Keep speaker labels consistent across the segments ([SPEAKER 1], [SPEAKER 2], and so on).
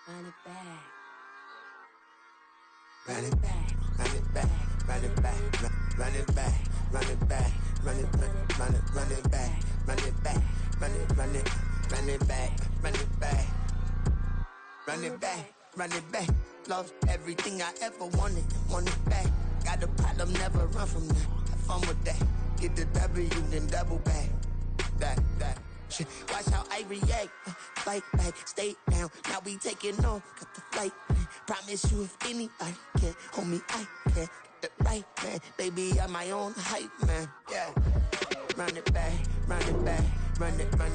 [SPEAKER 1] Run it back.
[SPEAKER 2] Run it back, run it back, run it back, run it back, run it back, run it back, run it back, run it back, run it back, run it back, run it back, run it back. Lost everything I ever wanted it back. Got a problem, never run from that. Have fun with that. Get the W, then double back. That. Shit. Watch how I react. Fight back, stay down. Now we taking on. Got the flight plan. Promise you if anybody can, homie, I can. Get the right man. Baby, I'm my own hype man. Yeah. Run it back, run it back. Run it back,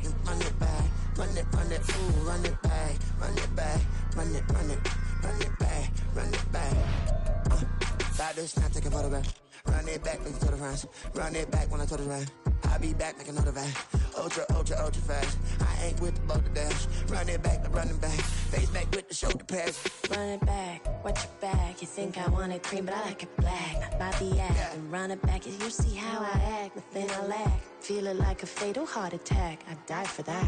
[SPEAKER 2] and run it back. Run it, ooh, run it back, run it back, run it back, run it back. Stop this, now take a photograph. Run it back, make it to the runs. Run it back when I told it right. I'll be back, make another van. Ultra fast. I ain't with the boat to dash. Run it back, I'm running back. Face back with the shoulder pads.
[SPEAKER 1] Run it back, watch your back. You think I want it cream, but I like it black. My body act,
[SPEAKER 2] Yeah.
[SPEAKER 1] and run it back. You see how I act, nothing I lack. Feeling like a fatal heart attack. I'd die for that.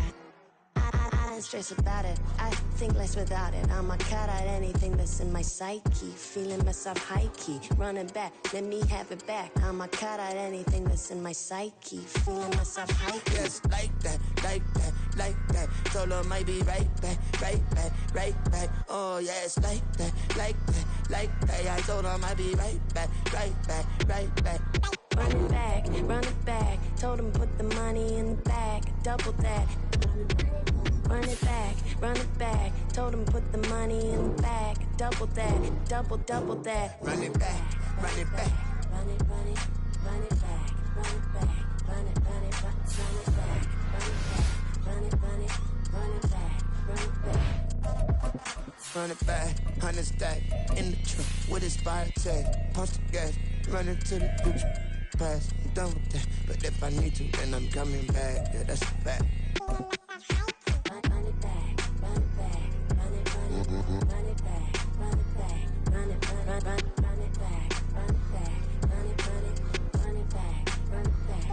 [SPEAKER 1] I ain't stressed about it. I think less without it. I'ma cut out anything that's in my psyche. Feeling myself high key. Running back, let me have it back. I'ma cut out anything that's in my psyche. Feeling myself high key.
[SPEAKER 2] Yes, like that. Told her might be right back. Oh, yes, like that. I told her might be right back.
[SPEAKER 1] Run it back. Told him put the money in the bag. Double that. Run it back. Told him put the money in the bag. Double that. Double that.
[SPEAKER 2] Run it back.
[SPEAKER 1] Run it back. Run it back. Run it back. Run it back. Run it back.
[SPEAKER 2] Run it back, 100 stack in the truck with his fire tag. Punch the gas, run into the Gucci pass. I'm done with that, but if I need to, then I'm coming back. Yeah, that's a fact.
[SPEAKER 1] Run it back, run it back, run it back, run it back, run it back, run it back, run it back, run it back, run it back.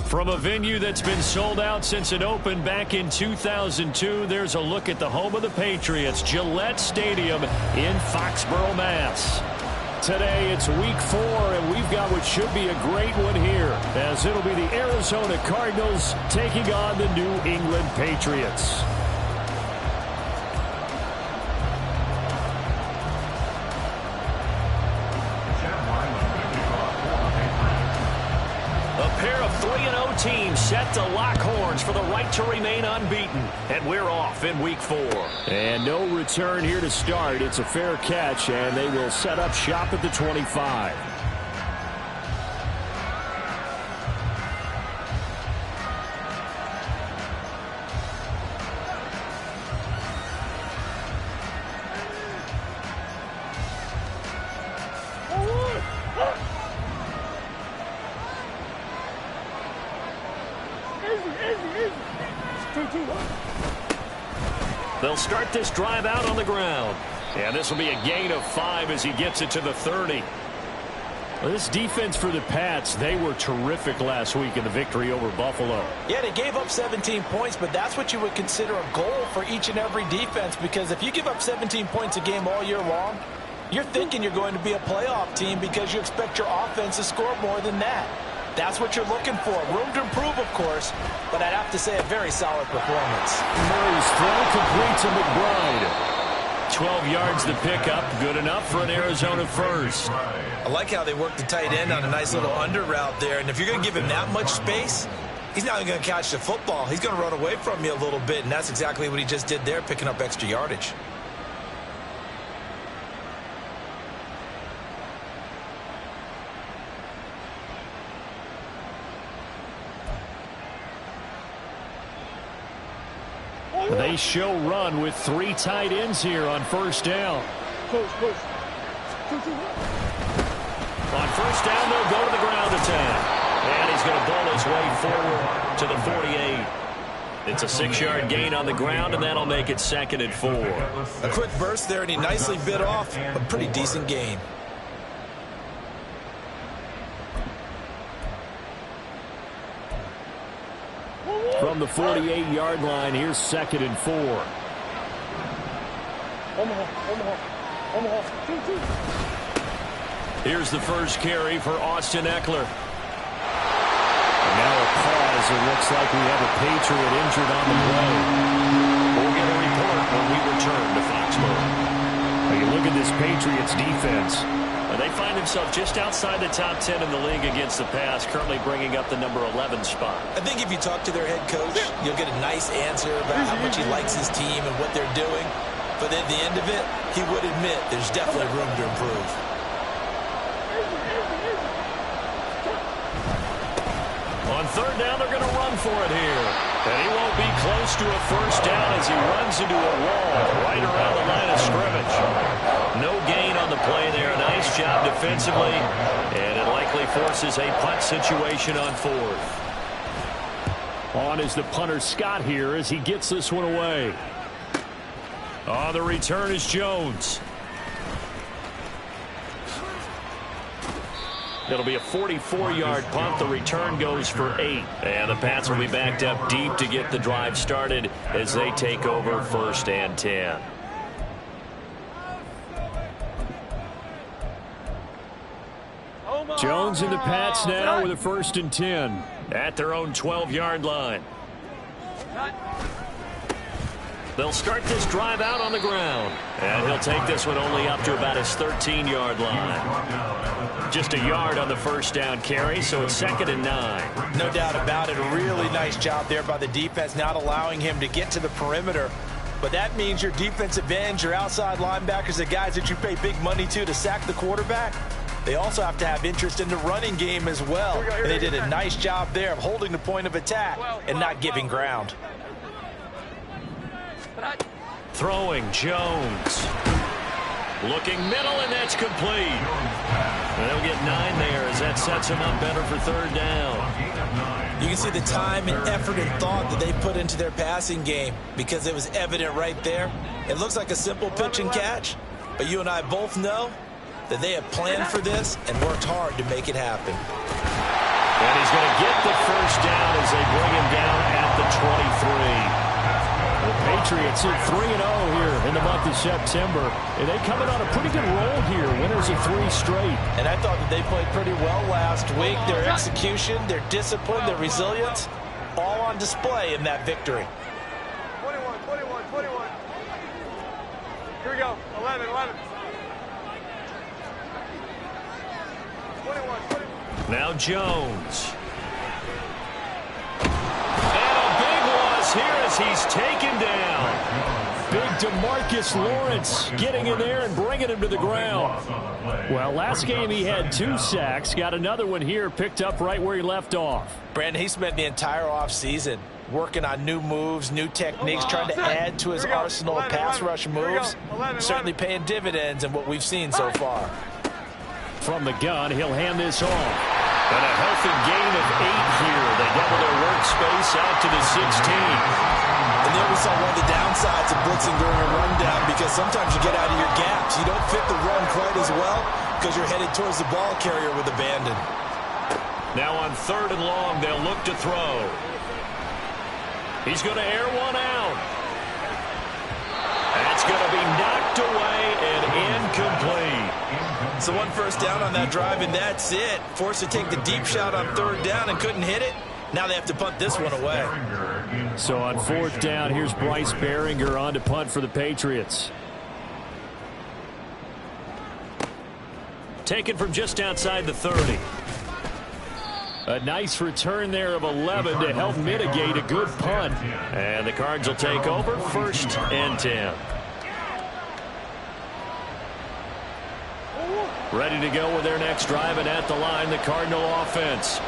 [SPEAKER 3] From a venue that's been sold out since it opened back in 2002, there's a look at the home of the Patriots, Gillette Stadium in Foxborough, Mass. Today it's week 4, and we've got what should be a great one here, as it'll be the Arizona Cardinals taking on the New England Patriots. A pair of 3-0 teams set to lock horns for the right to remain unbeaten. And we're off in week 4. And no return here to start. It's a fair catch, and they will set up shop at the 25. They'll start this drive out on the ground. And this will be a gain of 5 as he gets it to the 30. Well, this defense for the Pats, they were terrific last week in the victory over Buffalo.
[SPEAKER 4] Yeah, they gave up 17 points, but that's what you would consider a goal for each and every defense, because if you give up 17 points a game all year long, you're thinking you're going to be a playoff team because you expect your offense to score more than that. That's what you're looking for. Room to improve, of course, but I'd have to say a very solid performance.
[SPEAKER 3] Murray's throw complete to McBride. 12 yards to pick up. Good enough for an Arizona first.
[SPEAKER 4] I like how they worked the tight end on a nice little under route there, and if you're going to give him that much space, he's not going to catch the football. He's going to run away from you a little bit, and that's exactly what he just did there, picking up extra yardage.
[SPEAKER 3] They show run with 3 tight ends here on first down. On first down, they'll go to the ground attack. And he's going to ball his way forward to the 48. It's a 6-yard gain on the ground, and that'll make it 2nd and 4.
[SPEAKER 4] A quick burst there, and he nicely bit off a pretty decent gain.
[SPEAKER 3] From the 48-yard line. Here's 2nd and 4. Here's the first carry for Austin Eckler. And now a pause. It looks like we have a Patriot injured on the play. We'll get a report when we return to Foxborough. Now you look at this Patriots defense. They find themselves just outside the top 10 in the league against the pass, currently bringing up the number 11 spot.
[SPEAKER 4] I think if you talk to their head coach, you'll get a nice answer about how much he likes his team and what they're doing. But at the end of it, he would admit there's definitely room to improve.
[SPEAKER 3] On 3rd down, they're going to run for it here. And he won't be close to a first down as he runs into a wall right around the line of scrimmage. No gain on the play there. Nice job defensively. And it likely forces a punt situation on 4th. On is the punter Scott here as he gets this one away. On the return is Jones. It'll be a 44-yard punt. The return goes for 8. And the Pats will be backed up deep to get the drive started as they take over 1st and 10. Jones and the Pats now with a 1st and 10 at their own 12-yard line. They'll start this drive out on the ground. And he'll take this one only up to about his 13-yard line. Just a yard on the first down carry, so it's 2nd and 9.
[SPEAKER 4] No doubt about it. A really nice job there by the defense, not allowing him to get to the perimeter. But that means your defensive ends, your outside linebackers, the guys that you pay big money to sack the quarterback, they also have to have interest in the running game as well. And they did a nice job there of holding the point of attack and not giving ground.
[SPEAKER 3] Throwing Jones. Looking middle, and that's complete. They'll get 9 there as that sets him up better for 3rd down.
[SPEAKER 4] You can see the time and effort and thought that they put into their passing game because it was evident right there. It looks like a simple pitch and catch, but you and I both know that they have planned for this and worked hard to make it happen.
[SPEAKER 3] And he's going to get the first down as they bring him down at the 23. The Patriots hit 3-0 here in the month of September. And they coming on a pretty good roll here. Winners of 3 straight.
[SPEAKER 4] And I thought that they played pretty well last week. Their execution, their discipline, their resilience, all on display in that victory.
[SPEAKER 5] 21. Here we go. 11. 21.
[SPEAKER 3] Now Jones. Here as he's taken down. Big DeMarcus Lawrence getting in there and bringing him to the ground. Well, last game he had 2 sacks. Got another one here, picked up right where he left off.
[SPEAKER 4] Brandon, he spent the entire offseason working on new moves, new techniques, trying to add to his arsenal of pass rush moves. Certainly paying dividends in what we've seen so far.
[SPEAKER 3] From the gun, he'll hand this off. And a healthy gain of 8 here. They double their workspace out to the 16.
[SPEAKER 4] And there we saw one of the downsides of blitzing during a rundown because sometimes you get out of your gaps. You don't fit the run quite as well because you're headed towards the ball carrier with abandon.
[SPEAKER 3] Now on 3rd and long, they'll look to throw. He's going to air one out. That's going to be knocked away and incomplete.
[SPEAKER 4] So 1 first down on that drive, and that's it. Forced to take the deep shot on 3rd down and couldn't hit it. Now they have to punt this one away.
[SPEAKER 3] So on 4th down, here's Bryce Behringer on to punt for the Patriots. Taken from just outside the 30. A nice return there of 11 to help mitigate a good punt. And the Cards will take over 1st and 10. Ready to go with their next drive, and at the line, the Cardinal offense.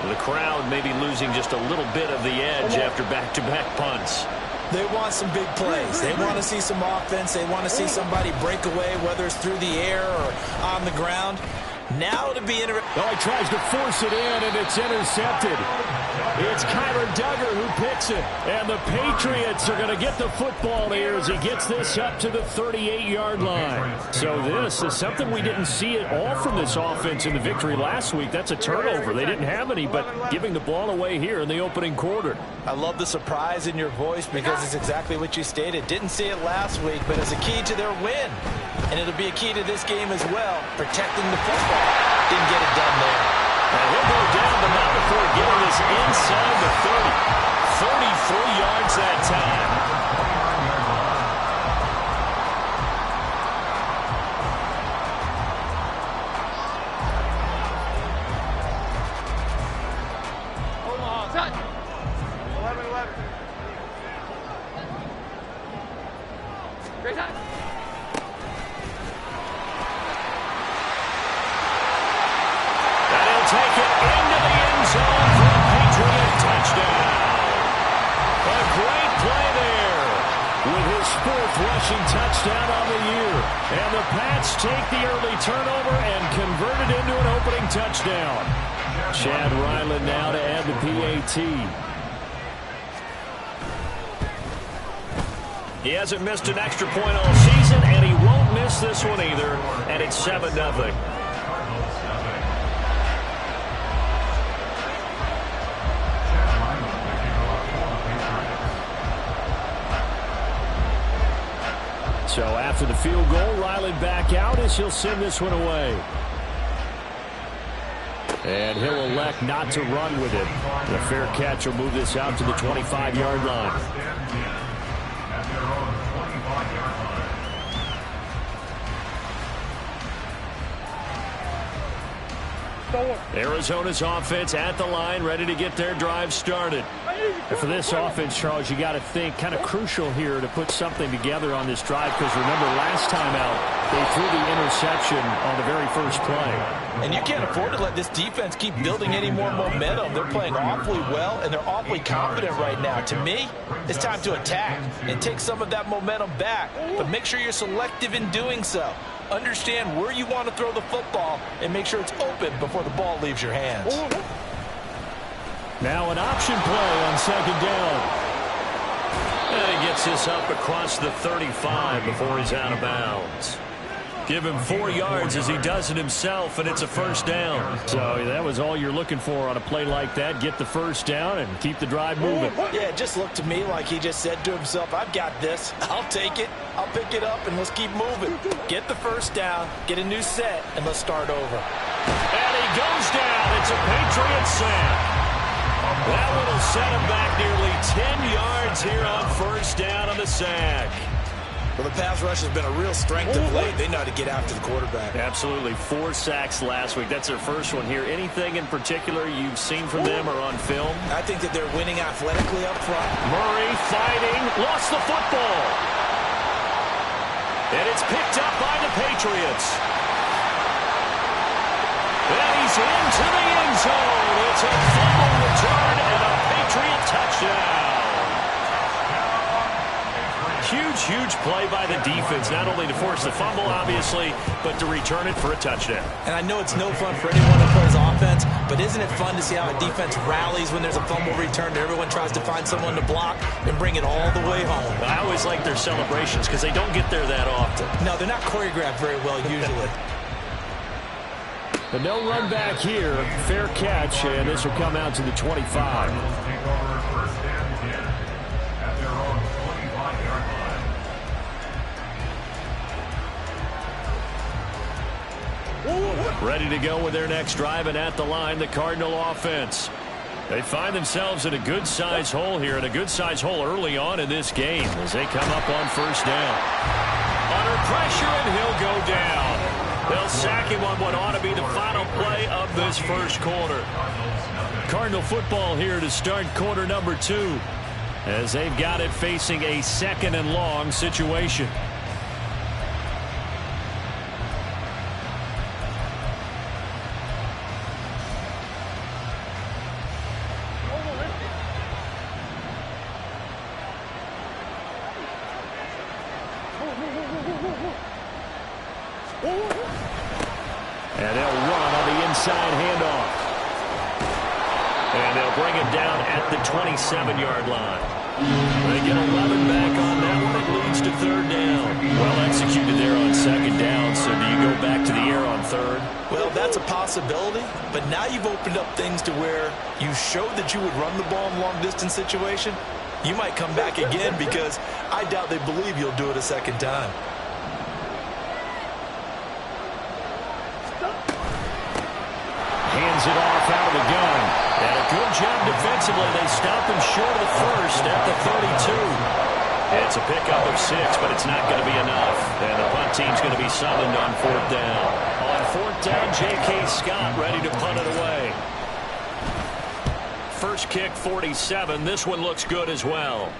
[SPEAKER 3] The crowd maybe losing just a little bit of the edge after back-to-back punts.
[SPEAKER 4] They want some big plays. They want to see some offense. They want to see somebody break away, whether it's through the air or on the ground. Now to be interesting.
[SPEAKER 3] Oh, he tries to force it in, and it's intercepted. It's Kyler Duggar who picks it. And the Patriots are going to get the football here as he gets this up to the 38-yard line. So this is something we didn't see at all from this offense in the victory last week. That's a turnover. They didn't have any, but giving the ball away here in the opening quarter.
[SPEAKER 4] I love the surprise in your voice because it's exactly what you stated. Didn't see it last week, but it's a key to their win. And it'll be a key to this game as well, protecting the football. Didn't get it done there.
[SPEAKER 3] And he'll go down, but not before getting this inside the 30. 33 yards that time. Touchdown on the year. And the Pats take the early turnover and convert it into an opening touchdown. Chad Ryland now to add the PAT. He hasn't missed an extra point all season, and he won't miss this one either. And it's 7-0. So after the field goal, Ryland back out as he'll send this one away. And he'll elect not to run with it. The fair catch will move this out to the 25-yard line. Arizona's offense at the line, ready to get their drive started. And for this offense, Charles, you got to think kind of crucial here to put something together on this drive, because remember last time out, they threw the interception on the very first play.
[SPEAKER 4] And you can't afford to let this defense keep building any more momentum. They're playing awfully well, and they're awfully confident right now. To me, it's time to attack and take some of that momentum back. But make sure you're selective in doing so. Understand where you want to throw the football and make sure it's open before the ball leaves your hands.
[SPEAKER 3] Now an option play on second down. And he gets this up across the 35 before he's out of bounds. Give him 4 yards as he does it himself, and it's a first down. So that was all you're looking for on a play like that. Get the first down and keep the drive moving.
[SPEAKER 4] Yeah, it just looked to me like he just said to himself, I've got this. I'll take it. I'll pick it up, and let's keep moving. Get the first down, get a new set, and let's start over.
[SPEAKER 3] And he goes down. It's a Patriot sack. That one will set him back nearly 10 yards here on first down on the sack.
[SPEAKER 4] Well, the pass rush has been a real strength of late. They know how to get after the quarterback.
[SPEAKER 3] Absolutely. 4 sacks last week. That's their first one here. Anything in particular you've seen from them or on film?
[SPEAKER 4] I think that they're winning athletically up front.
[SPEAKER 3] Murray fighting. Lost the football. And it's picked up by the Patriots. And he's into the end zone. It's a fumble return and a Patriot touchdown. Huge play by the defense, not only to force the fumble, obviously, but to return it for a touchdown.
[SPEAKER 4] And I know it's no fun for anyone who plays offense, but isn't it fun to see how a defense rallies when there's a fumble return and everyone tries to find someone to block and bring it all the way home?
[SPEAKER 3] I always like their celebrations because they don't get there that often.
[SPEAKER 4] No, they're not choreographed very well usually.
[SPEAKER 3] But no run back here. Fair catch, and this will come out to the 25. Ready to go with their next drive, and at the line, the Cardinal offense. They find themselves in a good-sized hole here, and a good-sized hole early on in this game as they come up on first down. Under pressure, and he'll go down. They'll sack him on what ought to be the final play of this first quarter. Cardinal football here to start quarter number 2, as they've got it facing a second and long situation. And they'll run on the inside handoff. And And they'll bring him down at the 27-yard line. They get 11 back on that one. It leads to third down. Well executed there on second down. So do you go back to the air on third?
[SPEAKER 4] Well, that's a possibility. But now you've opened up things to where you showed that you would run the ball in long-distance situation. You might come back again because I doubt they believe you'll do it a second time.
[SPEAKER 3] Hands it off out of the gun. And a good job defensively. They stop him short of the first at the 32. It's a pickup of 6, but it's not going to be enough. And the punt team's going to be summoned on fourth down. On fourth down, J.K. Scott ready to punt it away. First kick, 47. This one looks good as well.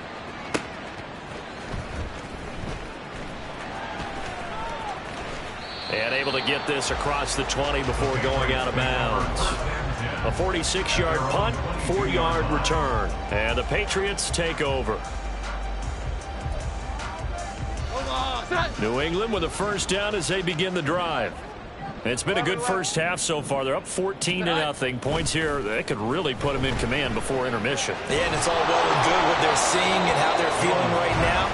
[SPEAKER 3] And able to get this across the 20 before going out of bounds. A 46-yard punt, 4-yard return. And the Patriots take over. New England with a first down as they begin the drive. It's been a good first half so far. They're up 14-0. Points here, they could really put them in command before intermission.
[SPEAKER 4] Yeah, and it's all well and good what they're seeing and how they're feeling right now.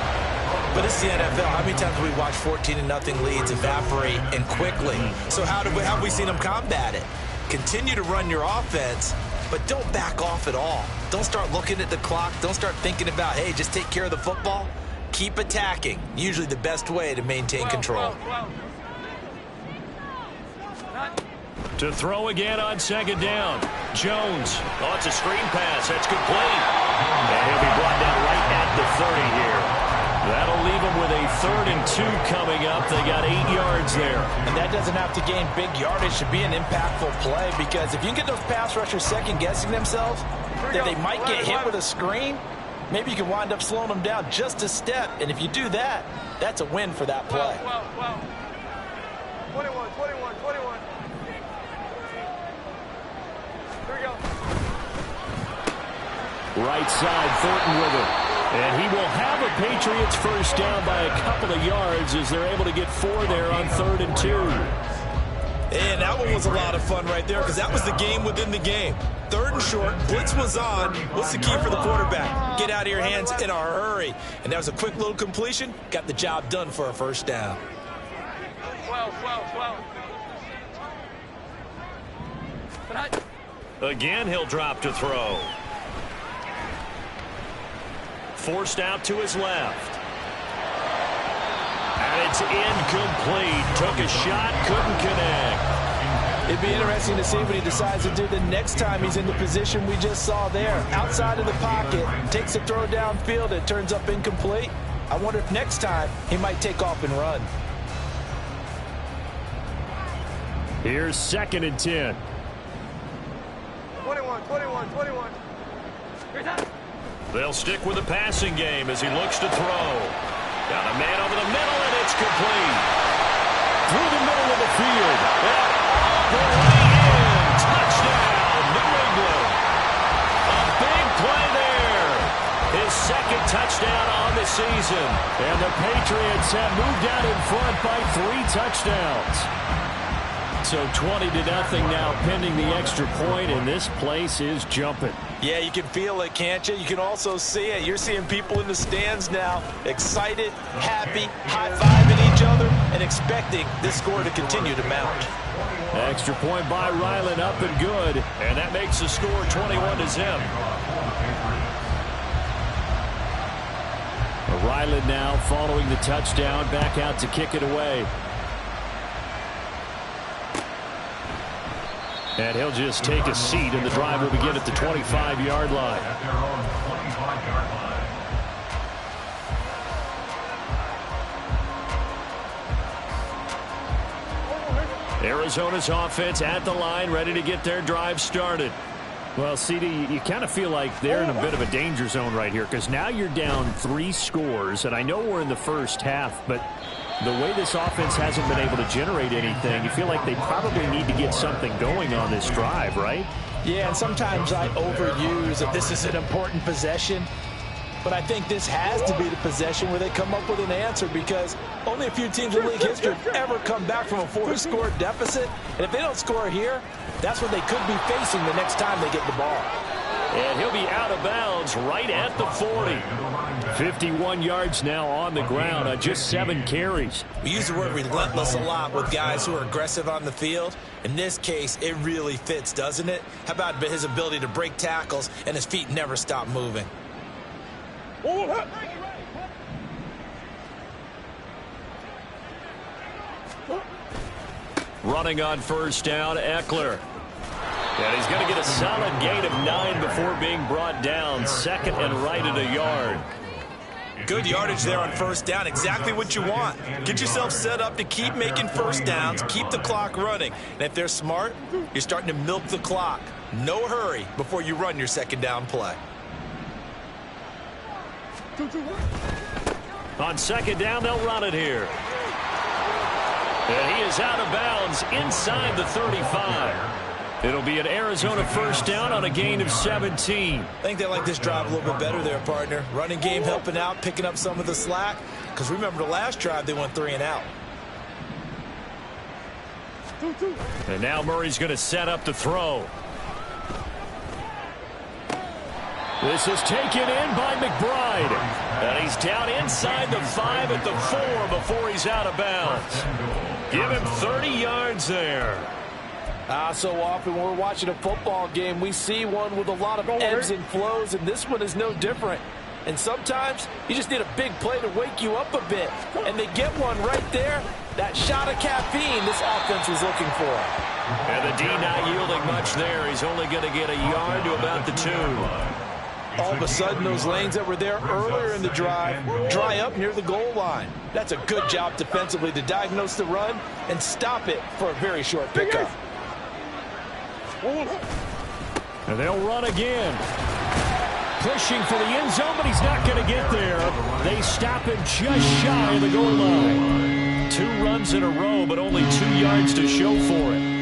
[SPEAKER 4] But it's the NFL. How many times have we watched 14-0 leads evaporate and quickly? So how have we seen them combat it? Continue to run your offense, but don't back off at all. Don't start looking at the clock. Don't start thinking about, hey, just take care of the football. Keep attacking. Usually the best way to maintain control.
[SPEAKER 3] To throw again on second down. Jones. Oh, it's a screen pass. That's complete. And he'll be brought down right at the 30 here. That'll leave him with a 3rd and 2 coming up. They got 8 yards there.
[SPEAKER 4] And that doesn't have to gain big yardage to be an impactful play, because if you can get those pass rushers second-guessing themselves, that they might get hit with a screen, maybe you can wind up slowing them down just a step. And if you do that, that's a win for that play.
[SPEAKER 5] 21. Here we go.
[SPEAKER 3] Right side, Thornton with it. And he will have a Patriots first down by a couple of yards as they're able to get 4 there on 3rd and 2.
[SPEAKER 4] And that one was a lot of fun right there, because that was the game within the game. 3rd and short, blitz was on. What's the key for the quarterback? Get out of your hands in a hurry. And that was a quick little completion. Got the job done for a first down.
[SPEAKER 5] 12.
[SPEAKER 3] Again, he'll drop to throw. Forced out to his left. And it's incomplete. Took a shot, couldn't connect.
[SPEAKER 4] It'd be interesting to see what he decides to do the next time he's in the position we just saw there. Outside of the pocket, takes a throw downfield, it turns up incomplete. I wonder if next time he might take off and run.
[SPEAKER 3] Here's 2nd and 10.
[SPEAKER 5] 21.
[SPEAKER 3] They'll stick with the passing game as he looks to throw. Got a man over the middle, and it's complete. Through the middle of the field. And all the way in. Touchdown, New England. A big play there. His 2nd touchdown on the season. And the Patriots have moved out in front by 3 touchdowns. So 20-0 now pending the extra point, and this place is jumping.
[SPEAKER 4] Yeah, you can feel it, can't you? You can also see it. You're seeing people in the stands now, excited, happy, high-fiving each other, and expecting this score to continue to mount.
[SPEAKER 3] Extra point by Ryland, up and good, and that makes the score 21-0. Ryland now following the touchdown, back out to kick it away. And he'll just take a seat, and the drive will begin at the 25-yard line. Arizona's offense at the line, ready to get their drive started. Well, CD, you kind of feel like they're in a bit of a danger zone right here, because now you're down 3 scores, and I know we're in the first half, but the way this offense hasn't been able to generate anything, you feel like they probably need to get something going on this drive, right?
[SPEAKER 4] Yeah, and sometimes I overuse that this is an important possession. But I think this has to be the possession where they come up with an answer, because only a few teams in league history have ever come back from a 4-score deficit. And if they don't score here, that's what they could be facing the next time they get the ball.
[SPEAKER 3] And he'll be out of bounds right at the 40. 51 yards now on the ground on just 7 carries.
[SPEAKER 4] We use the word relentless a lot with guys who are aggressive on the field. In this case, it really fits, doesn't it? How about his ability to break tackles and his feet never stop moving?
[SPEAKER 3] Running on first down, Eckler. And he's going to get a solid gain of 9 before being brought down. Second and right at a yard.
[SPEAKER 4] Good yardage there on first down. Exactly what you want. Get yourself set up to keep making first downs, keep the clock running. And if they're smart, you're starting to milk the clock. No hurry before you run your second down play.
[SPEAKER 3] On second down, they'll run it here. And he is out of bounds inside the 35. It'll be an Arizona first down on a gain of 17.
[SPEAKER 4] I think they like this drive a little bit better there, partner. Running game helping out, picking up some of the slack. Because remember the last drive, they went 3 and out.
[SPEAKER 3] And now Murray's going to set up the throw. This is taken in by McBride. And he's down inside the 5 at the 4 before he's out of bounds. Give him 30 yards there.
[SPEAKER 6] So often when we're watching a football game, we see one with a lot of ebbs and flows, and this one is no different. And sometimes you just need a big play to wake you up a bit. And they get one right there. That shot of caffeine this offense was looking for.
[SPEAKER 3] And the D not yielding much there. He's only going to get a yard to about the 2.
[SPEAKER 4] All of a sudden, those lanes that were there earlier in the drive dry up near the goal line. That's a good job defensively to diagnose the run and stop it for a very short pickup.
[SPEAKER 3] And they'll run again. Pushing for the end zone, but he's not going to get there. They stop him just shy of the goal line. 2 runs in a row, but only 2 yards to show for it.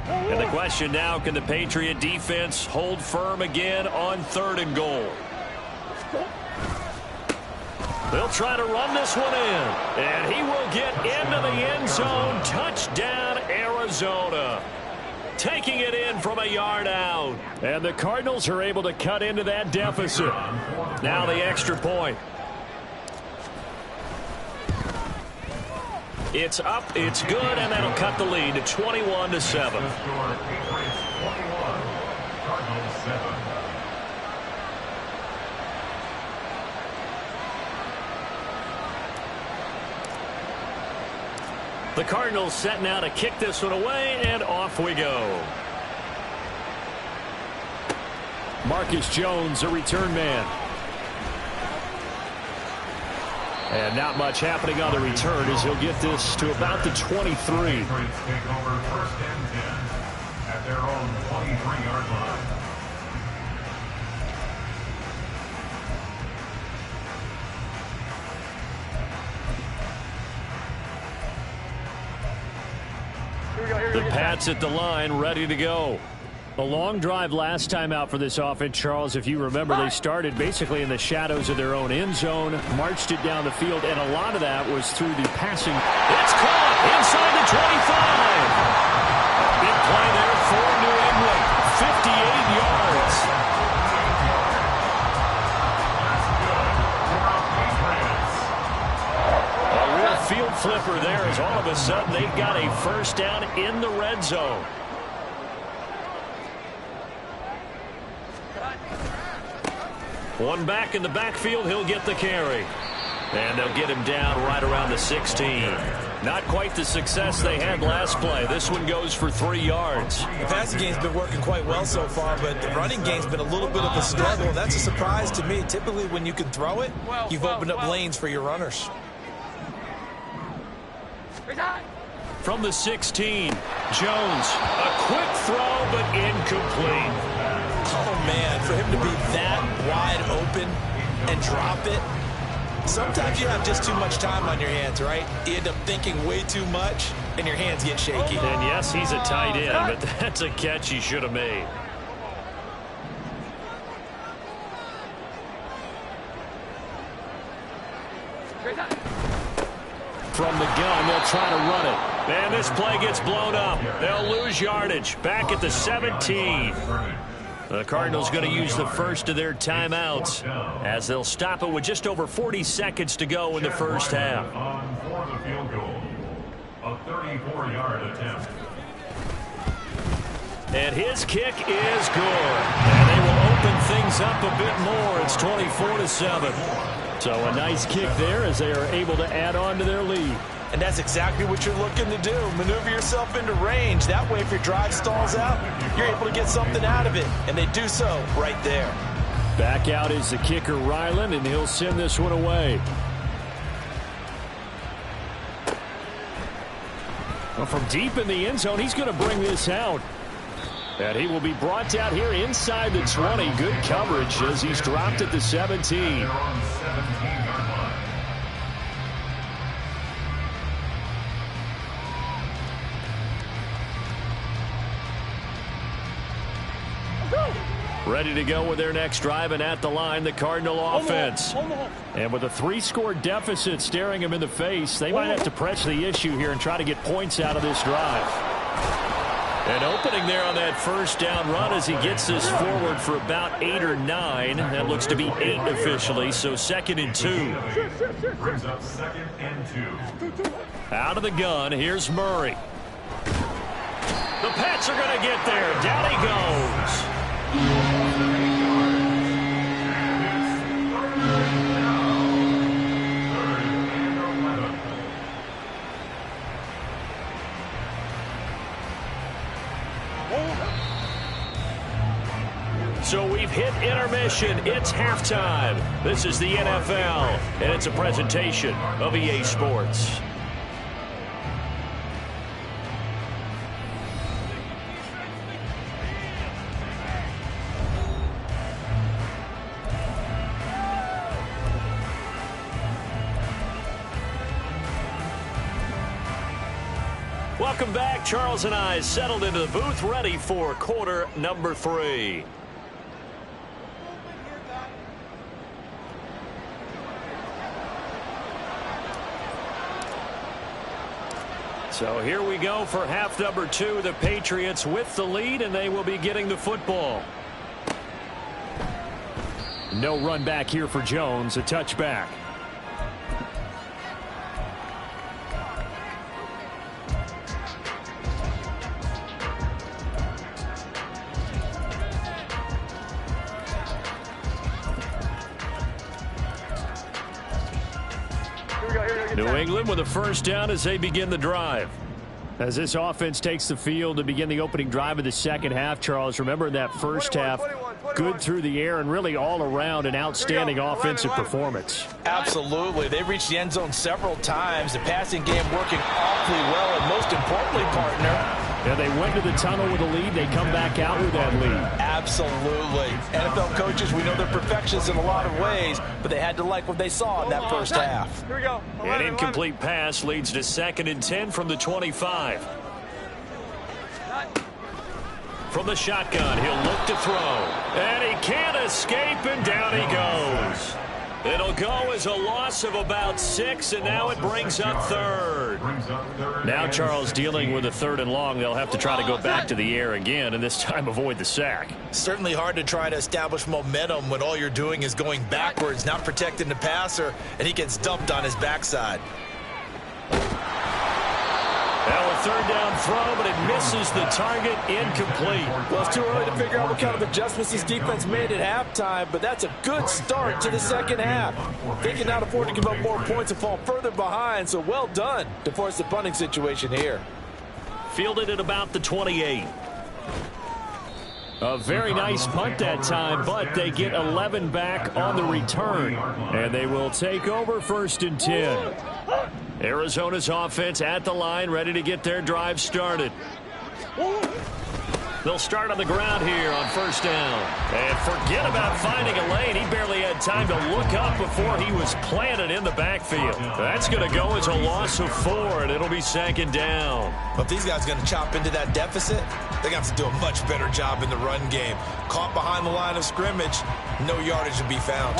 [SPEAKER 3] And the question now, can the Patriot defense hold firm again on 3rd and goal? They'll try to run this one in. And he will get into the end zone. Touchdown, Arizona. Taking it in from a yard out. And the Cardinals are able to cut into that deficit. Now the extra point. It's up, it's good, and that'll cut the lead to 21-7. The Cardinals set now to kick this one away, and off we go. Marcus Jones, a return man. And not much happening on the return as he'll get this to about the 23.
[SPEAKER 7] Take over 1st and 10 at their own 23-yard line.
[SPEAKER 3] The Pats at the line, ready to go. A long drive last time out for this offense, Charles. If you remember, they started basically in the shadows of their own end zone, marched it down the field, and a lot of that was through the passing. It's caught inside the 25. Big play there for New England. 58 yards. A real field flipper there as all of a sudden they've got a first down in the red zone. One back in the backfield, he'll get the carry. And they'll get him down right around the 16. Not quite the success they had last play. This one goes for 3 yards.
[SPEAKER 4] The passing game's been working quite well so far, but the running game's been a little bit of a struggle. That's a surprise to me. Typically, when you can throw it, you've opened up lanes for your runners.
[SPEAKER 3] From the 16, Jones. A quick throw, but incomplete.
[SPEAKER 4] Oh, man, for him to be that wide open and drop it. Sometimes you have just too much time on your hands, right? You end up thinking way too much, and your hands get shaky.
[SPEAKER 3] And yes, he's a tight end, but that's a catch he should have made. From the gun, they'll try to run it. And this play gets blown up. They'll lose yardage. Back at the 17. The Cardinals going to use the first of their timeouts as they'll stop it with just over 40 seconds to go in the first half.
[SPEAKER 7] On for the field goal. A 34-yard attempt.
[SPEAKER 3] And his kick is good. And they will open things up a bit more. It's 24-7. So a nice kick there as they are able to add on to their lead.
[SPEAKER 4] And that's exactly what you're looking to do. Maneuver yourself into range. That way, if your drive stalls out, you're able to get something out of it. And they do so right there.
[SPEAKER 3] Back out is the kicker, Ryland, and he'll send this one away. Well, from deep in the end zone, he's going to bring this out. And he will be brought out here inside the 20. Good coverage as he's dropped at the 17.
[SPEAKER 7] They're on 17-yard line.
[SPEAKER 3] Ready to go with their next drive, and at the line, the Cardinal offense. And with a 3-score deficit staring him in the face, they might have to press the issue here and try to get points out of this drive. An opening there on that first down run as he gets this forward for about 8 or 9. That looks to be 8 officially, so 2nd and 2.
[SPEAKER 7] Brings up 2nd and 2.
[SPEAKER 3] Out of the gun, here's Murray. The Pats are going to get there. Down he goes. So we've hit intermission. It's halftime. This is the NFL, and it's a presentation of EA Sports. Welcome back. Charles and I settled into the booth, ready for quarter number 3. So here we go for half number 2. The Patriots with the lead, and they will be getting the football. No run back here for Jones. A touchback. New England with a first down as they begin the drive. As this offense takes the field to begin the opening drive of the second half, Charles, remember in that first half, good through the air and really all around an outstanding offensive performance.
[SPEAKER 4] Absolutely. They reached the end zone several times. The passing game working awfully well, and most importantly, partner,
[SPEAKER 3] yeah, they went to the tunnel with a lead. They come back out with that lead.
[SPEAKER 4] Absolutely. NFL coaches, we know they're perfectionists in a lot of ways, but they had to like what they saw in that first half.
[SPEAKER 5] Here we go.
[SPEAKER 3] An incomplete pass leads to 2nd and 10 from the 25. From the shotgun, he'll look to throw. And he can't escape, and down he goes. It'll go as a loss of about 6, and now it brings up 3rd. Now Charles dealing with a 3rd and long. They'll have to try to go back to the air again, and this time avoid the sack.
[SPEAKER 4] Certainly hard to try to establish momentum when all you're doing is going backwards, not protecting the passer, and he gets dumped on his backside.
[SPEAKER 3] Now a 3rd down throw, but it misses the target, incomplete.
[SPEAKER 6] Well, it's too early to figure out what kind of adjustments this defense made at halftime, but that's a good start to the second half. They can now afford to give up more points and fall further behind, so well done to force the punting situation here.
[SPEAKER 3] Fielded at about the 28. A very nice punt that time, but they get 11 back on the return, and they will take over 1st and 10. Arizona's offense at the line, ready to get their drive started. They'll start on the ground here on first down. And forget about finding a lane. He barely had time to look up before he was planted in the backfield. That's going to go as a loss of 4, and it'll be second down.
[SPEAKER 4] But if these guys are going to chop into that deficit, they're going to have to do a much better job in the run game. Caught behind the line of scrimmage, no yardage to be found.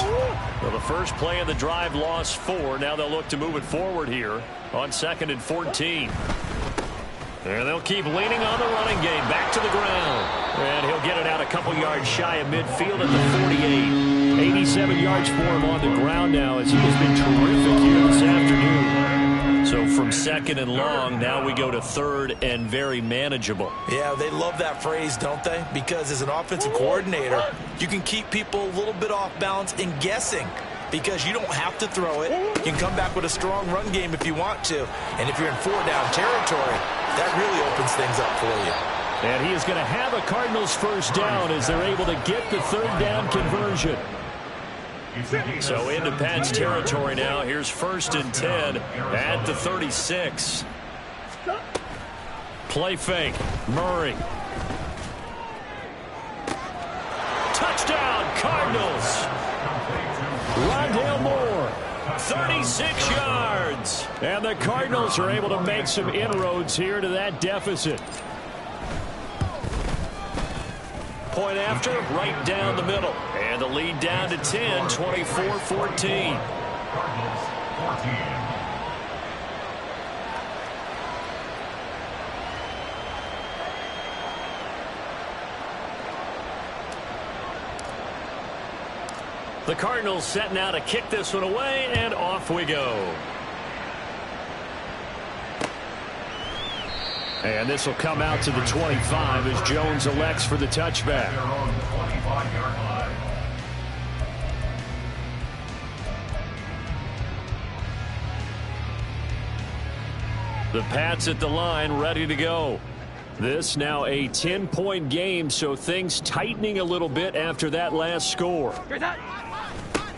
[SPEAKER 3] Well, the first play of the drive lost 4. Now they'll look to move it forward here on 2nd and 14. And they'll keep leaning on the running game. Back to the ground. And he'll get it out a couple yards shy of midfield at the 48. 87 yards for him on the ground now as he has been terrific here this afternoon. So from 2nd and long, now we go to 3rd and very manageable.
[SPEAKER 4] Yeah, they love that phrase, don't they? Because as an offensive coordinator, you can keep people a little bit off balance and guessing. Because you don't have to throw it. You can come back with a strong run game if you want to. And if you're in 4-down territory, that really opens things up for you.
[SPEAKER 3] And he is going to have a Cardinals first down as they're able to get the 3rd down conversion. So into Pats territory now. Here's 1st and 10 at the 36. Play fake. Murray. Touchdown, Cardinals. Rondale Moore, 36 yards. And the Cardinals are able to make some inroads here to that deficit. Point after, right down the middle. And the lead down to 10, 24-14.
[SPEAKER 7] Cardinals 14.
[SPEAKER 3] The Cardinals setting out to kick this one away, and off we go. And this will come out to the 25 as Jones elects for the touchback.
[SPEAKER 7] Their own 25-yard line.
[SPEAKER 3] The Pats at the line, ready to go. This now a 10-point game, so things tightening a little bit after that last score.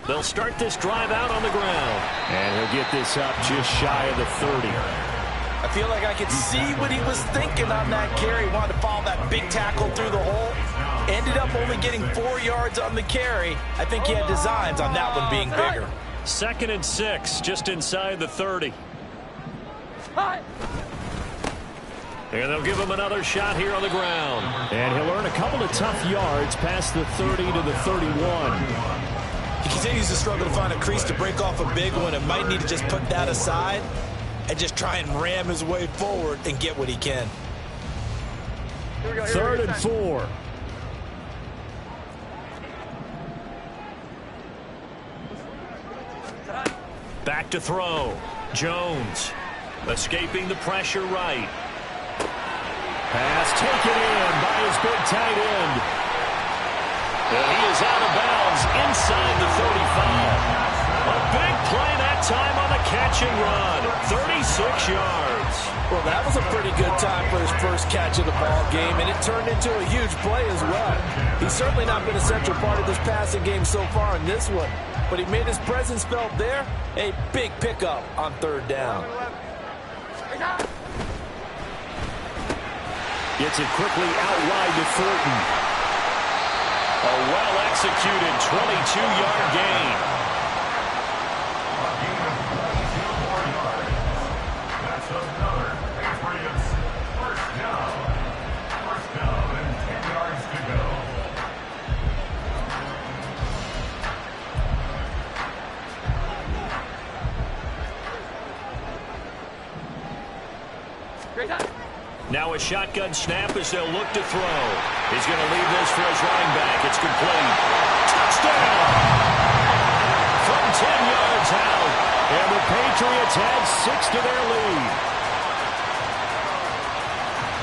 [SPEAKER 3] They'll start this drive out on the ground. And he'll get this up just shy of the 30.
[SPEAKER 4] I feel like I could see what he was thinking on that carry. Wanted to follow that big tackle through the hole. Ended up only getting 4 yards on the carry. I think he had designs on that one being bigger.
[SPEAKER 3] 2nd and 6, just inside the 30. And they'll give him another shot here on the ground. And he'll earn a couple of tough yards past the 30 to the 31.
[SPEAKER 4] He continues to struggle to find a crease to break off a big one and might need to just put that aside and just try and ram his way forward and get what he can.
[SPEAKER 3] 3rd and 4. Back to throw. Jones escaping the pressure right. Pass taken in by his big tight end. And he is out of bounds inside the 35. A big play that time on the catch and run. 36 yards.
[SPEAKER 6] Well, that was a pretty good time for his first catch of the ball game, and it turned into a huge play as well. He's certainly not been a central part of this passing game so far in this one, but he made his presence felt there. A big pickup on 3rd down.
[SPEAKER 3] Gets it quickly out wide to Thornton. A well-executed 22-yard gain.
[SPEAKER 7] That's another Patriots first down. First down and 10 yards to go.
[SPEAKER 3] Now a shotgun snap as they'll look to throw. He's going to leave this for his running back. It's complete. Touchdown! From 10 yards out. And the Patriots add 6 to their lead.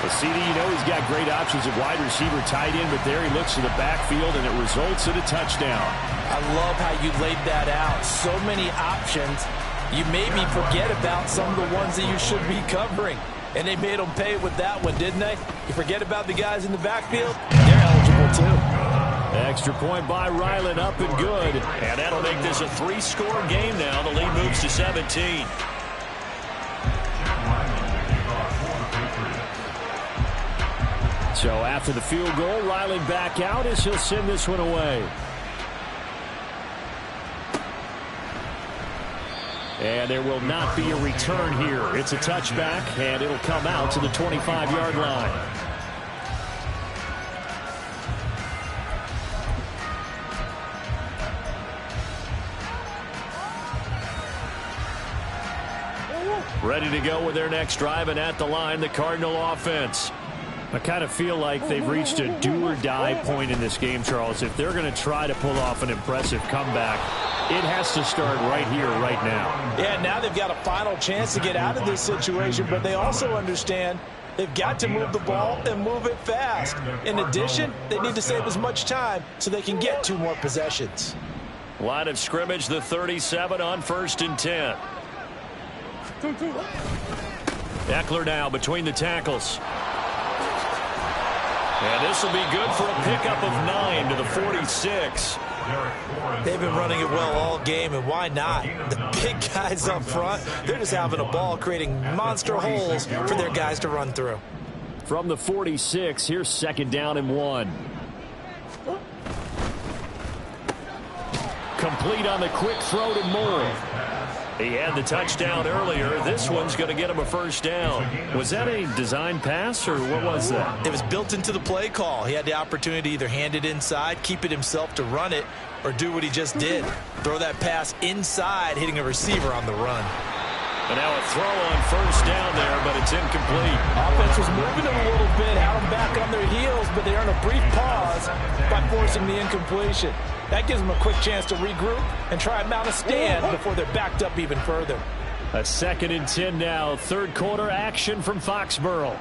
[SPEAKER 3] Well, CD, you know he's got great options at wide receiver, tight end, but there he looks to the backfield, and it results in a touchdown.
[SPEAKER 4] I love how you laid that out. So many options. You maybe forget about some of the ones that you should be covering. And they made them pay with that one, didn't they? You forget about the guys in the backfield, they're eligible too.
[SPEAKER 3] Extra point by Ryland, up and good. And that'll make this a 3-score game now. The lead moves to 17. So after the field goal, Riley back out as he'll send this one away. And there will not be a return here. It's a touchback, and it'll come out to the 25-yard line. Ready to go with their next drive, and at the line, the Cardinal offense. I kind of feel like they've reached a do-or-die point in this game, Charles. If they're going to try to pull off an impressive comeback, it has to start right here, right now.
[SPEAKER 4] Yeah, now they've got a final chance to get out of this situation, but they also understand they've got to move the ball and move it fast. In addition, they need to save as much time so they can get 2 more possessions.
[SPEAKER 3] Line of scrimmage, the 37 on 1st and 10. Eckler now between the tackles. And this will be good for a pickup of 9 to the 46.
[SPEAKER 4] They've been running it well all game, and why not? The big guys up front, they're just having a ball, creating monster holes for their guys to run through.
[SPEAKER 3] From the 46, here's 2nd down and 1. Complete on the quick throw to Moore. He had the touchdown earlier. This one's going to get him a 1st down. Was that a design pass, or what was that?
[SPEAKER 4] It was built into the play call. He had the opportunity to either hand it inside, keep it himself to run it, or do what he just did. Throw that pass inside, hitting a receiver on the run.
[SPEAKER 3] And now a throw on 1st down there, but it's incomplete.
[SPEAKER 4] Offense was moving them a little bit, had them back on their heels, but they earned a brief pause by forcing the incompletion. That gives them a quick chance to regroup and try and mount a stand before they're backed up even further.
[SPEAKER 3] A 2nd and 10 now. 3rd quarter action from Foxborough.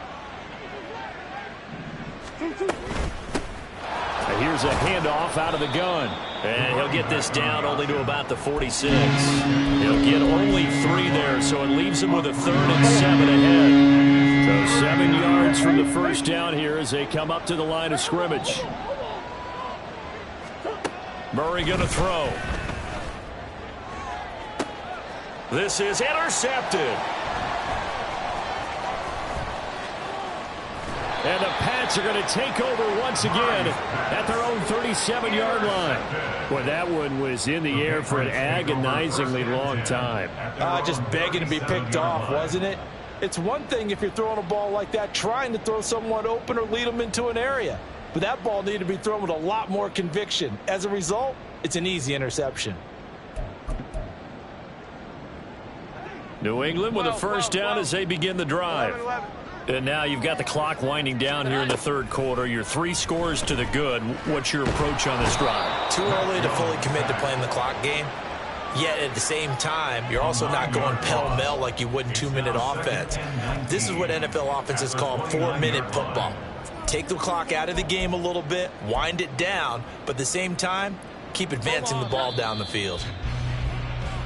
[SPEAKER 3] And here's a handoff out of the gun. And he'll get this down only to about the 46. He'll get only 3 there, so it leaves him with a 3rd and 7 ahead. So 7 yards from the 1st down here as they come up to the line of scrimmage. Murray going to throw. This is intercepted. And the Pats are going to take over once again at their own 37-yard line. Boy, that one was in the air for an agonizingly long time.
[SPEAKER 4] Just begging to be picked off, wasn't it? It's one thing if you're throwing a ball like that, trying to throw someone open or lead them into an area. But that ball needed to be thrown with a lot more conviction. As a result, it's an easy interception.
[SPEAKER 3] New England with a 1st down as they begin the drive. And now you've got the clock winding down here in the 3rd quarter. You're 3 scores to the good. What's your approach on this drive?
[SPEAKER 4] Too early to fully commit to playing the clock game. Yet at the same time, you're also not going pell-mell like you would in 2-minute offense. This is what NFL offenses call 4-minute football. Take the clock out of the game a little bit, wind it down, but at the same time, keep advancing the ball down the field.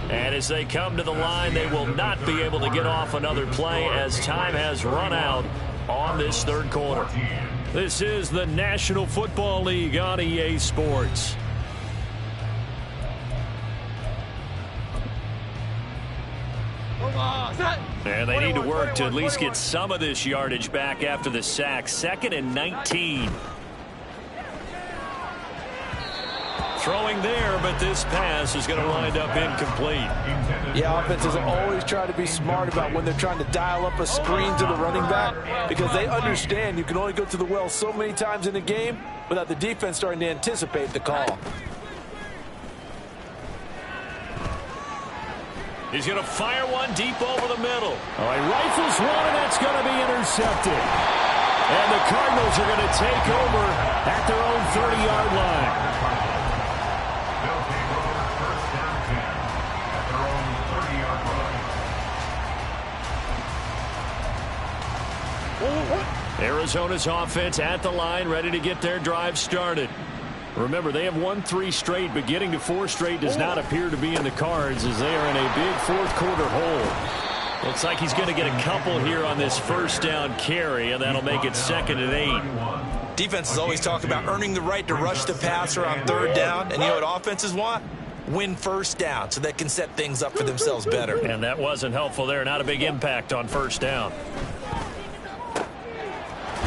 [SPEAKER 3] And as they come to the line, they will not be able to get off another play as time has run out on this 3rd quarter. This is the National Football League on EA Sports. And they need to work to at least get some of this yardage back after the sack. 2nd and 19. Throwing there, but this pass is going to wind up incomplete.
[SPEAKER 4] Yeah, offenses always try to be smart about when they're trying to dial up a screen to the running back because they understand you can only go to the well so many times in a game without the defense starting to anticipate the call.
[SPEAKER 3] He's going to fire one deep over the middle. All right, rifles one, and that's going to be intercepted. And the Cardinals are going to take over at their own 30-yard line. Arizona's offense at the line, ready to get their drive started. Remember, they have won 3 straight, but getting to 4 straight does not appear to be in the cards as they are in a big 4th quarter hole. Looks like he's going to get a couple here on this 1st down carry, and that'll make it 2nd and 8.
[SPEAKER 4] Defenses always talk about earning the right to rush the passer on 3rd down, and you know what offenses want? Win 1st down so they can set things up for themselves better.
[SPEAKER 3] And that wasn't helpful there. Not a big impact on 1st down.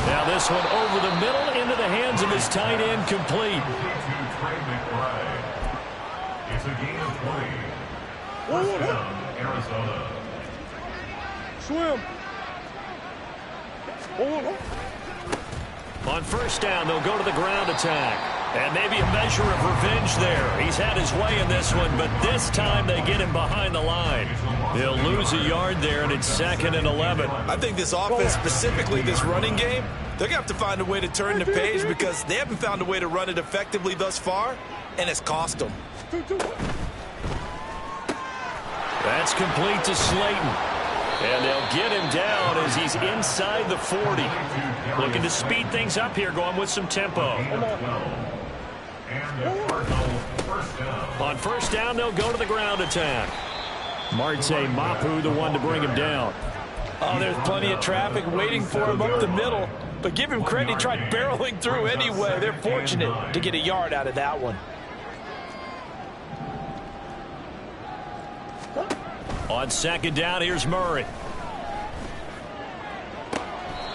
[SPEAKER 3] Now Now this one over the middle into the hands of his tight end, complete.
[SPEAKER 7] It's a gain of 20. First down, Arizona.
[SPEAKER 5] Swim.
[SPEAKER 3] On first down, they'll go to the ground attack. And maybe a measure of revenge there. He's had his way in this one, but this time they get him behind the line. He'll lose a yard there, and it's 2nd and 11.
[SPEAKER 4] I think this offense, specifically this running game, they're going to have to find a way to turn the page because they haven't found a way to run it effectively thus far, and it's cost them.
[SPEAKER 3] That's complete to Slayton. And they'll get him down as he's inside the 40. Looking to speed things up here, going with some tempo. On first down, they'll go to the ground attack. Marte Mapu, the one to bring him down.
[SPEAKER 4] Oh, there's plenty of traffic waiting for him up the middle. But give him credit, he tried barreling through anyway. They're fortunate to get a yard out of that one.
[SPEAKER 3] On second down, here's Murray.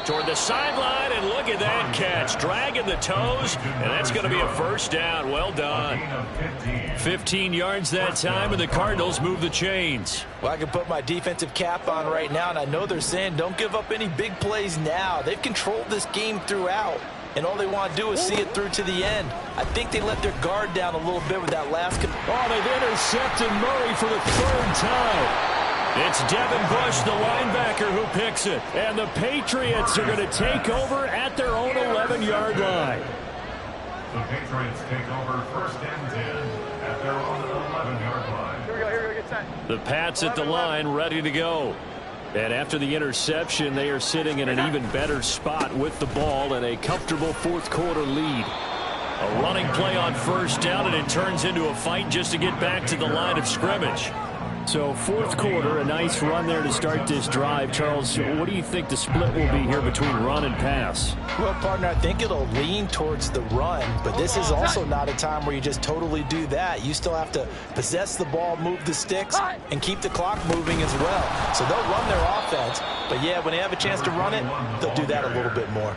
[SPEAKER 3] Toward the sideline, and look at that catch. Dragging the toes, and that's going to be a first down. Well done. 15 yards that time, and the Cardinals move the chains.
[SPEAKER 4] Well, I can put my defensive cap on right now, and I know they're saying don't give up any big plays now. They've controlled this game throughout, and all they want to do is see it through to the end. I think they let their guard down a little bit with that last.
[SPEAKER 3] Oh, they've intercepted Murray for the 3rd time. It's Devin Bush, the linebacker, who picks it. And the Patriots are going to take over at their own 11-yard line.
[SPEAKER 7] The Patriots take over 1st and 10 at their own 11-yard line.
[SPEAKER 5] Here we go, get set.
[SPEAKER 3] The Pats at the line, ready to go. And after the interception, they are sitting in an even better spot with the ball and a comfortable 4th quarter lead. A running play on first down, and it turns into a fight just to get back to the line of scrimmage. So 4th quarter, a nice run there to start this drive. Charles, what do you think the split will be here between run and pass?
[SPEAKER 4] Well, partner, I think it'll lean towards the run, but this is also not a time where you just totally do that. You still have to possess the ball, move the sticks, and keep the clock moving as well. So they'll run their offense, but yeah, when they have a chance to run it, they'll do that a little bit more.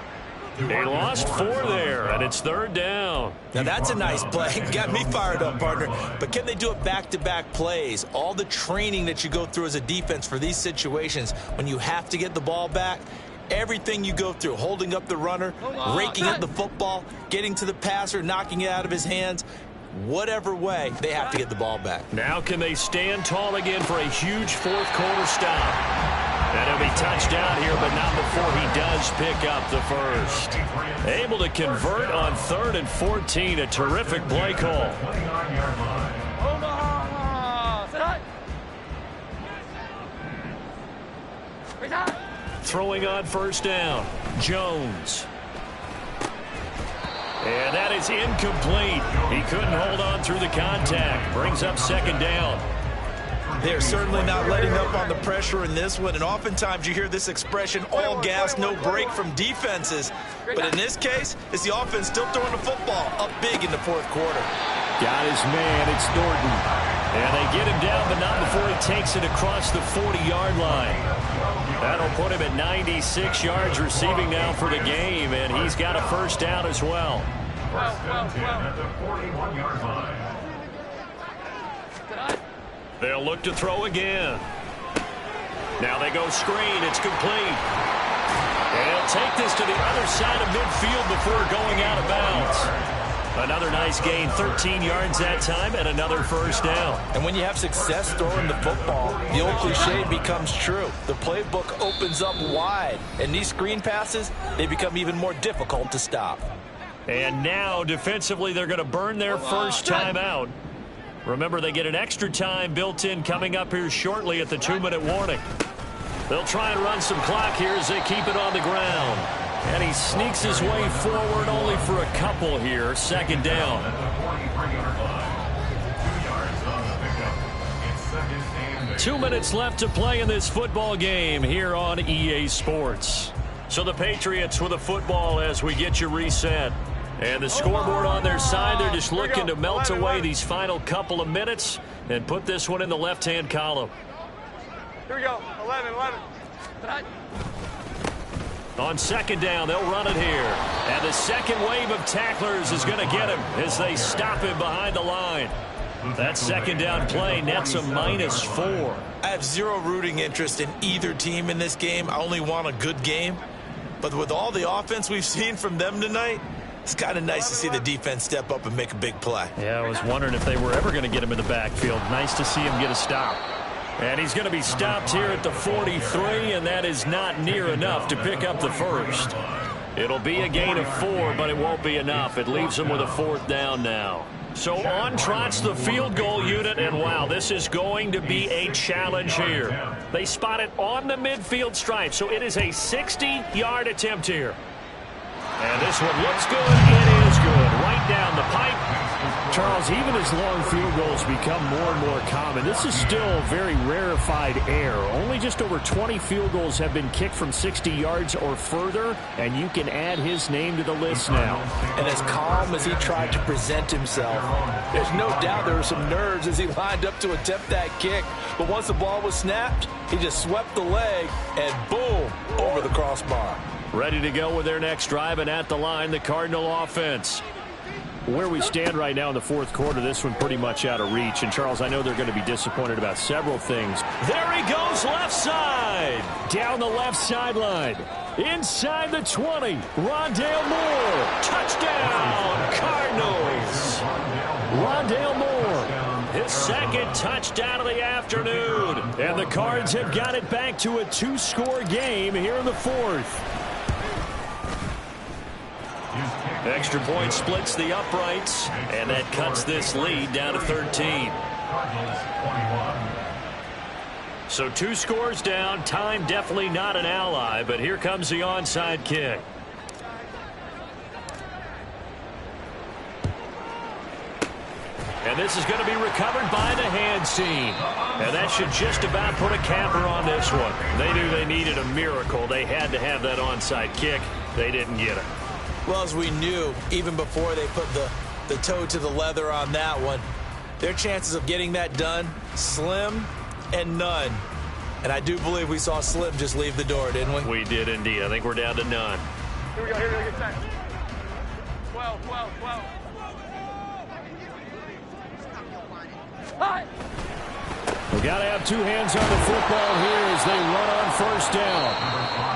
[SPEAKER 3] They lost 4 there, and it's 3rd down.
[SPEAKER 4] Now, that's a nice play. Got me fired up, partner. But can they do it back-to-back plays? All the training that you go through as a defense for these situations, when you have to get the ball back, everything you go through, holding up the runner, raking up the football, getting to the passer, knocking it out of his hands, whatever way, they have to get the ball back.
[SPEAKER 3] Now can they stand tall again for a huge 4th quarter stop? And he'll be touchdown here, but not before he does pick up the first. Able to convert on 3rd and 14. A terrific play call. Throwing on first down, Jones. And that is incomplete. He couldn't hold on through the contact. Brings up 2nd down.
[SPEAKER 4] They're certainly not letting up on the pressure in this one, and oftentimes you hear this expression, all gas, no break from defenses. But in this case, it's the offense still throwing the football up big in the 4th quarter.
[SPEAKER 3] Got his man, it's Norton. And they get him down, but not before he takes it across the 40-yard line. That'll put him at 96 yards receiving now for the game, and he's got a first down as well.
[SPEAKER 7] 1st and 10 at the 41-yard line.
[SPEAKER 3] They'll look to throw again. Now they go screen. It's complete. And he'll take this to the other side of midfield before going out of bounds. Another nice gain, 13 yards that time, and another first down.
[SPEAKER 4] And when you have success throwing the football, the old cliche becomes true. The playbook opens up wide, and these screen passes, they become even more difficult to stop.
[SPEAKER 3] And now, defensively, they're going to burn their first time out. Remember, they get an extra time built in coming up here shortly at the 2-minute warning. They'll try and run some clock here as they keep it on the ground. And he sneaks his way forward only for a couple here. 2nd down. 2 minutes left to play in this football game here on EA Sports. So the Patriots with the football as we get you reset. And the scoreboard on their side, they're just looking to melt away these final couple of minutes and put this one in the left-hand column.
[SPEAKER 5] Here we go, 11.
[SPEAKER 3] On second down, they'll run it here. And the second wave of tacklers is going to get him as they stop him behind the line. That second down play nets a -4.
[SPEAKER 4] I have zero rooting interest in either team in this game. I only want a good game. But with all the offense we've seen from them tonight, it's kind of nice to see the defense step up and make a big play.
[SPEAKER 3] Yeah, I was wondering if they were ever going to get him in the backfield. Nice to see him get a stop. And he's going to be stopped here at the 43, and that is not near enough to pick up the first. It'll be a gain of 4, but it won't be enough. It leaves them with a 4th down now. So on trots the field goal unit, and wow, this is going to be a challenge here. They spot it on the midfield stripe, so it is a 60-yard attempt here. And this one looks good. It is good. Right down the pipe. Charles, even as long field goals become more and more common, this is still very rarefied air. Only just over 20 field goals have been kicked from 60 yards or further, and you can add his name to the list now.
[SPEAKER 6] And as calm as he tried to present himself, there's no doubt there were some nerves as he lined up to attempt that kick. But once the ball was snapped, he just swept the leg and boom, over the crossbar.
[SPEAKER 3] Ready to go with their next drive, and at the line, the Cardinal offense. Where we stand right now in the fourth quarter, this one pretty much out of reach. And, Charles, I know they're going to be disappointed about several things. There he goes, left side. Down the left sideline. Inside the 20. Rondale Moore. Touchdown, Cardinals. Rondale Moore. His second touchdown of the afternoon. And the Cards have got it back to a 2-score game here in the fourth. Extra point splits the uprights, and that cuts this lead down to 13. So 2 scores down. Time definitely not an ally, but here comes the onside kick. And this is going to be recovered by the hands team. And that should just about put a capper on this one. They knew they needed a miracle. They had to have that onside kick. They didn't get it.
[SPEAKER 4] Well, as we knew, even before they put the toe to the leather on that one, their chances of getting that done, slim and none. And I do believe we saw Slim just leave the door, didn't we?
[SPEAKER 3] We did indeed. I think we're down to none.
[SPEAKER 5] Here we go, get set. 12.
[SPEAKER 3] We got to have 2 hands on the football here as they run on first down.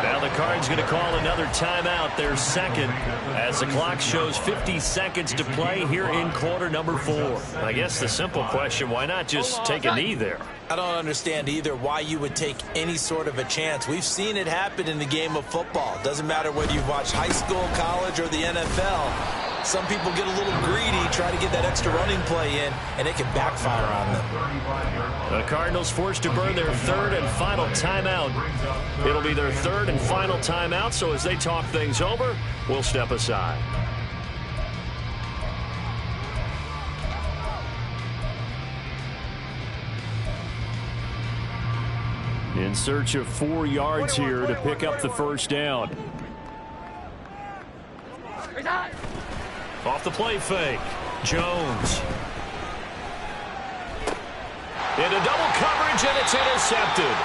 [SPEAKER 3] Now the Cards going to call another timeout, their second, as the clock shows 50 seconds to play here in quarter number 4. I guess the simple question, why not just take a knee there?
[SPEAKER 4] I don't understand either why you would take any sort of a chance. We've seen it happen in the game of football. Doesn't matter whether you've watched high school, college, or the NFL. Some people get a little greedy, try to get that extra running play in, and it can backfire on them.
[SPEAKER 3] The Cardinals forced to burn their 3rd and final timeout. It'll be their 3rd and final timeout, so as they talk things over, we'll step aside. In search of 4 yards here to pick up the first down. Off the play fake. Jones. Into double coverage, and it's intercepted.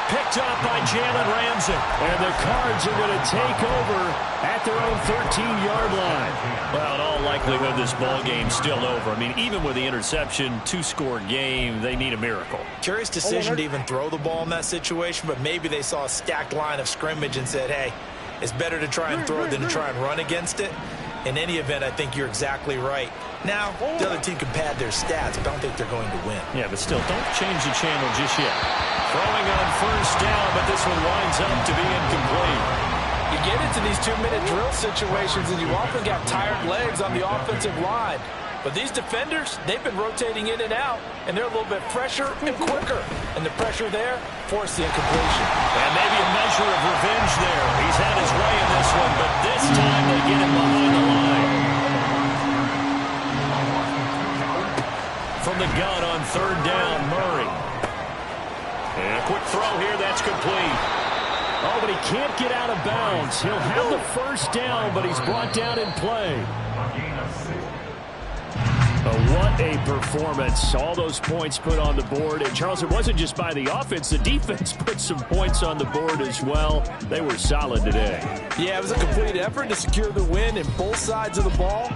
[SPEAKER 3] Picked up by Jalen Ramsey. And the Cards are going to take over at their own 13-yard line. Well, in all likelihood, this ball game's still over. I mean, even with the interception, 2-score game, they need a miracle.
[SPEAKER 4] Curious decision to even throw the ball in that situation, but maybe they saw a stacked line of scrimmage and said, hey, it's better to try and throw than to try and run against it. In any event, I think you're exactly right. Now, the other team can pad their stats, but I don't think they're going to win.
[SPEAKER 3] Yeah, but still, don't change the channel just yet. Throwing on first down, but this one winds up to be incomplete.
[SPEAKER 6] You get into these 2-minute drill situations, and you often got tired legs on the offensive line. But these defenders, they've been rotating in and out, and they're a little bit fresher and quicker. And the pressure there forced the incompletion.
[SPEAKER 3] And maybe a measure of revenge there. He's had his way in this one, but this time they get him behind the line. From the gun on 3rd down, Murray. And a quick throw here, that's complete. Oh, but he can't get out of bounds. He'll have the first down, but he's brought down in play. What a performance. All those points put on the board. And, Charles, it wasn't just by the offense. The defense put some points on the board as well. They were solid today.
[SPEAKER 6] Yeah, it was a complete effort to secure the win in both sides of the ball.